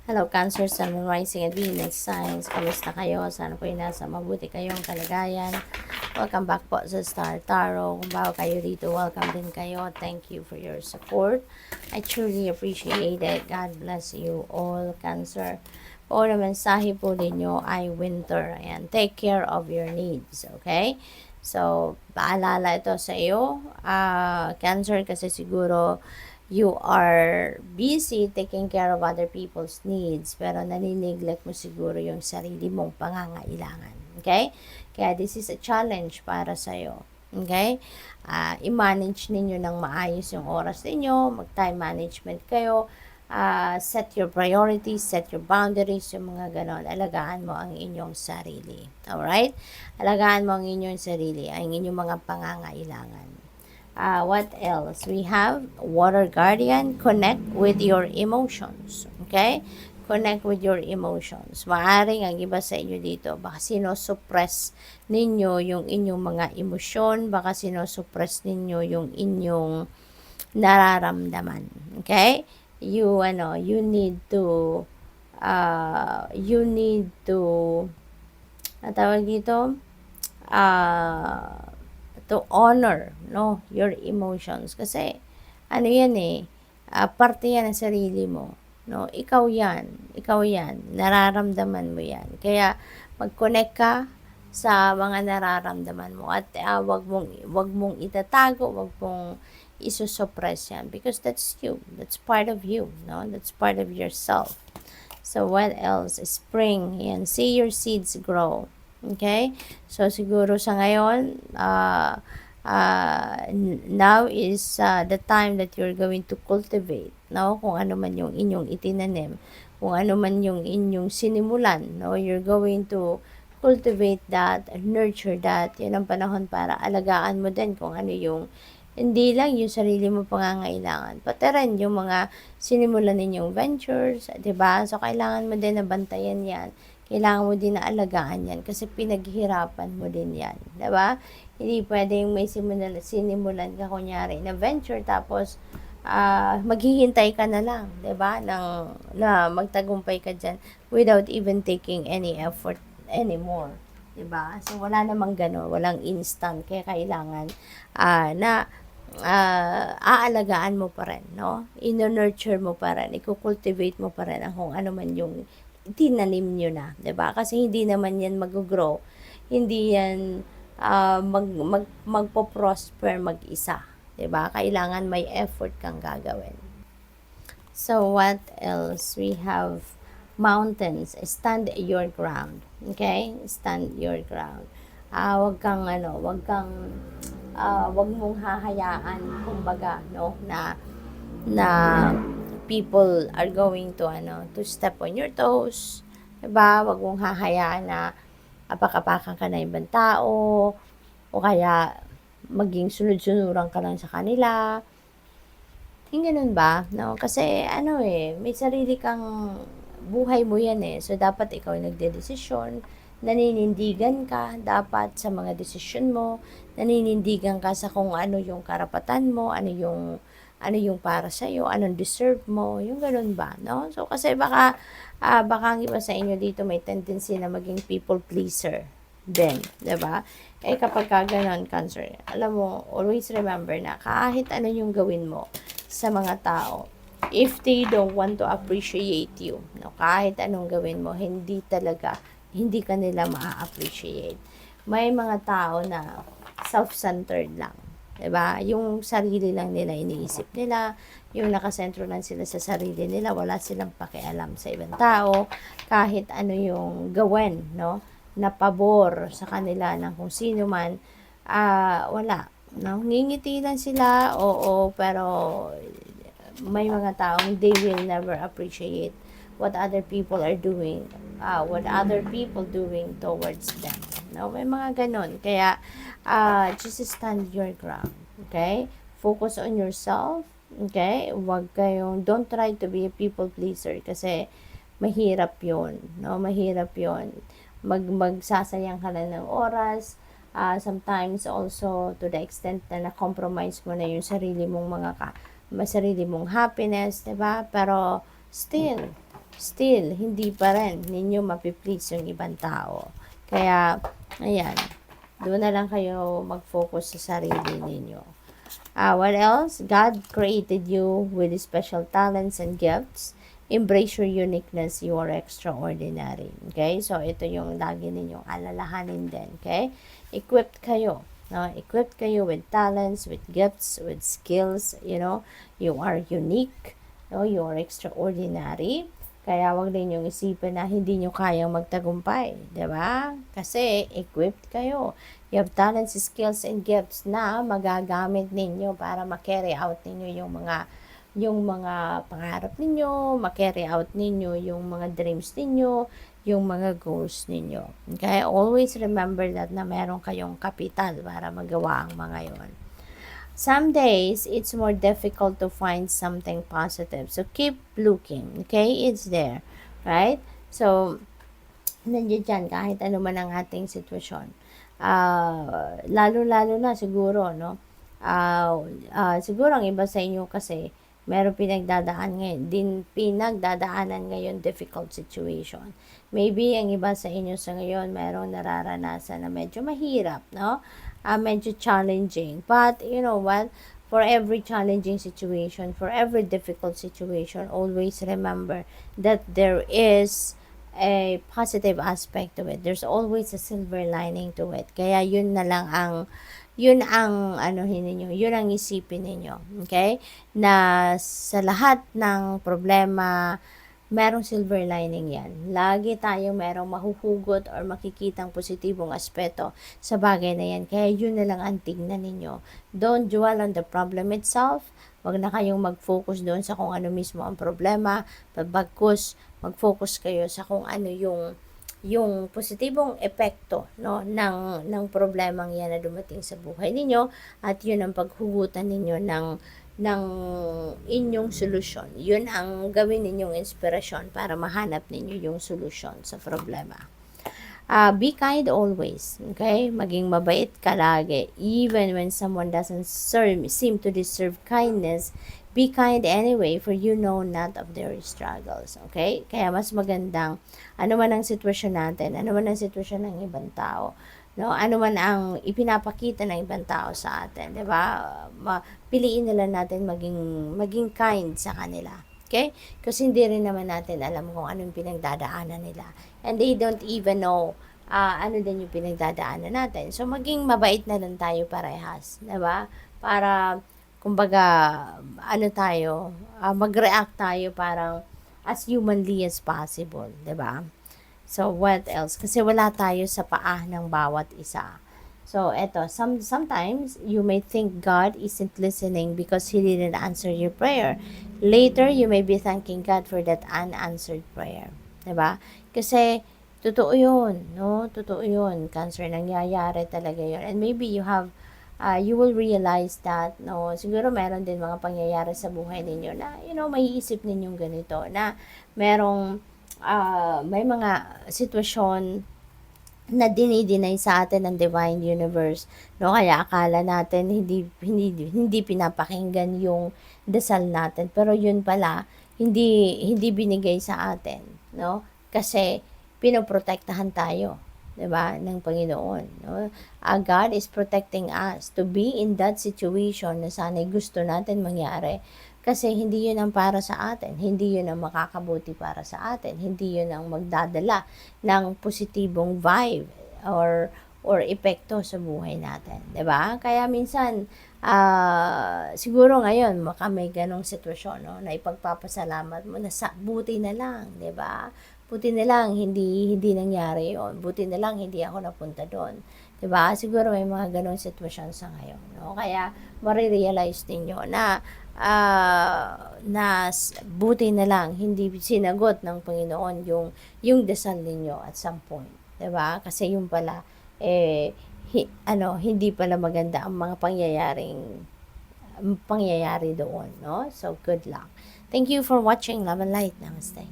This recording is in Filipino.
Hello, Cancer, Sun, Moon, Rising, and Venus signs. Kamusta kayo? Sana po nasa mabuti kayong kalagayan. Welcome back po sa Star Tarot. Kung bago kayo dito, welcome din kayo. Thank you for your support. I truly appreciate it. God bless you all, Cancer. O na mensahe po ninyo ay winter. Ayan, take care of your needs, okay? So, paalala ito sa iyo, Cancer, kasi siguro you are busy taking care of other people's needs, pero nanineglect mo siguro yung sarili mong pangangailangan. Okay? Kaya this is a challenge para sa'yo. Okay? I-manage ninyo ng maayos yung oras ninyo, mag-time management kayo, set your priorities, set your boundaries, yung mga ganon. Alagaan mo ang inyong sarili. Alright? Alagaan mo ang inyong sarili, ang inyong mga pangangailangan. What else? We have Water Guardian, connect with your emotions. Okay? Connect with your emotions. Maaring ang iba sa inyo dito, baka sinosuppress ninyo yung inyong mga emosyon, baka sinosuppress ninyo yung inyong nararamdaman. Okay? You need to tawag dito, to honor, no, your emotions, kasi ano yan parte yan ng sarili mo, no, ikaw yan, nararamdaman mo yan, kaya mag-connect ka sa mga nararamdaman mo at wag mong itatago, wag mong isusuppress yan, because that's you, that's part of you, no, that's part of yourself. So what else? Spring, yan, see your seeds grow. Okay? So, siguro sa ngayon, now is the time that you're going to cultivate, no? Kung ano man yung inyong itinanim, kung ano man yung inyong sinimulan, no? You're going to cultivate that, nurture that. Yan ang panahon para alagaan mo din kung ano yung, hindi lang yung sarili mo pangangailangan, pati rin yung mga sinimulan ninyong ventures, 'di ba? So, kailangan mo din na bantayan yan. Kailangan mo din na alagaan yan kasi pinaghihirapan mo din yan, 'di ba? Hindi pwedeng may sinimulan ka kunyari na venture tapos maghihintay ka na lang, 'di ba? Na magtagumpay ka diyan without even taking any effort anymore, 'di ba? So wala namang gano'n, walang instant, kaya kailangan na aalagaan mo pa rin, no? I-nurture mo pa rin, i-cultivate mo pa rin ang kung ano man yung tinanim nyo na, 'di ba? Kasi hindi naman yan mag-grow, hindi yan magpo-prosper mag-isa, 'di ba? Kailangan may effort kang gagawin. So what else? We have mountains. Stand your ground. Okay? Stand your ground. Wag mong hahayaan, kumbaga, no, na people are going to step on your toes, 'di ba? Wag mong hahayaan na apak-apakan ka na ibang tao o kaya maging sunod-sunuran ka lang sa kanila. Yung ganun ba, no? Kasi may sarili kang buhay mo yan So dapat ikaw yung nagdedesisyon, naninindigan ka dapat sa mga desisyon mo, naninindigan ka sa kung ano yung karapatan mo, ano yung para sa iyo, anong deserve mo, yung ganun ba, no? So kasi baka ang iba sa inyo dito may tendency na maging people pleaser din, 'di ba? Kapag ka ganon, Cancer, alam mo, always remember na kahit ano yung gawin mo sa mga tao, if they don't want to appreciate you, no, kahit anong gawin mo, hindi ka nila ma-appreciate. May mga tao na self-centered lang, 'di ba? Yung sarili lang nila iniisip nila, yung nakasentro lang sila sa sarili nila, wala silang pakialam sa ibang tao, kahit ano yung gawin, no, na pabor sa kanila ng kung sino man, wala, no? Ngingiti lang sila, oo, pero may mga taong they will never appreciate what other people are doing, what other people doing towards them, no? May mga ganon, kaya just stand your ground, okay? Focus on yourself, okay? Don't try to be a people pleaser kasi mahirap yun, no? Mahirap yun. Magsasayang ka na ng oras, sometimes also to the extent na na-compromise mo na yung sarili mong sarili mong happiness, 'di ba? Pero still, still, hindi pa rin ninyo mapiplease yung ibang tao. Kaya, ayan, doon na lang kayo mag-focus sa sarili ninyo. What else? God created you with special talents and gifts. Embrace your uniqueness. You are extraordinary. Okay? So, ito yung lagi ninyong alalahanin din. Okay? Equipped kayo. No? Equipped kayo with talents, with gifts, with skills. You know, you are unique. No? You are extraordinary. Kaya wag din yung isipin na hindi nyo kayang magtagumpay. Diba? Kasi equipped kayo. You have talents, skills, and gifts na magagamit ninyo para ma-carry out ninyo yung mga pangarap ninyo, ma-carry out ninyo yung mga dreams ninyo, yung mga goals ninyo. Okay? Always remember that na meron kayong kapital para magawa ang mga yon. Some days, it's more difficult to find something positive. So, keep looking. Okay? It's there. Right? So, nandiyan dyan kahit ano man ang ating sitwasyon. Lalo-lalo na siguro, no? Siguro ang iba sa inyo kasi meron pinagdadaanan ngayon difficult situation. Maybe ang iba sa inyo sa ngayon meron nararanasan na medyo mahirap, no? Medyo challenging. But, you know what? For every challenging situation, for every difficult situation, always remember that there is a positive aspect to it. There's always a silver lining to it. Kaya yun ang isipin ninyo. Okay? Na sa lahat ng problema, merong silver lining yan. Lagi tayong merong mahuhugot or makikitang positibong aspeto sa bagay na yan. Kaya yun na lang ang tignan ninyo. Don't dwell on the problem itself. Huwag na kayong mag-focus doon sa kung ano mismo ang problema. Bagkus, mag-focus kayo sa kung ano yung positibong epekto, no, ng problemang yan na dumating sa buhay ninyo, at yun ang paghugutan ninyo ng inyong solusyon. Yun ang gawin ninyong inspirasyon para mahanap ninyo yung solusyon sa problema. Be kind always. Okay? Maging mabait ka lagi. Even when someone doesn't seem to deserve kindness, be kind anyway, for you know not of their struggles. Okay? Kaya mas magandang, ano man ang sitwasyon natin, ano man ang sitwasyon ng ibang tao, no, ano man ang ipinapakita ng ibang tao sa atin, 'di ba? Piliin nila natin maging kind sa kanila. Okay? Kasi hindi rin naman natin alam kung anong pinagdadaanan nila. And they don't even know ano din yung pinagdadaanan natin. So, maging mabait na lang tayo parehas. 'Di ba? Para, kumbaga, mag-react tayo parang as humanly as possible. 'Di ba? So, what else? Kasi wala tayo sa paa ng bawat isa. So, eto, sometimes you may think God isn't listening because He didn't answer your prayer. Later, you may be thanking God for that unanswered prayer. Diba? Kasi, totoo yun, no? Totoo yun. Cancer, nangyayari talaga yun. And maybe you will realize that, no, siguro meron din mga pangyayari sa buhay ninyo na, may isip ninyong ganito, na may mga sitwasyon na dinideny sa atin ng divine universe, no? Kaya akala natin hindi pinapakinggan yung dasal natin, pero yun pala hindi binigay sa atin, no? Kasi pinoprotektahan tayo, 'di ba, ng Panginoon, no? God is protecting us to be in that situation na sana'y gusto natin mangyari. Kasi hindi yun ang para sa atin, hindi yun ang makakabuti para sa atin, hindi yun ang magdadala ng positibong vibe or epekto sa buhay natin, 'di ba? Kaya minsan siguro ngayon may ganong sitwasyon, no, na ipagpapasalamat mo na sa buti na lang, 'di ba? Buti na lang hindi nangyari 'yon. Buti na lang hindi ako napunta doon. 'Di ba? Siguro may mga ganong sitwasyon sa ngayon, no? Kaya marirealize ninyo na buti na lang hindi sinagot ng Panginoon yung dasal ninyo at some point, 'di ba? Kasi yung pala hindi pala maganda ang mga pangyayari doon, no? So good luck. Thank you for watching. Love and light. Namaste.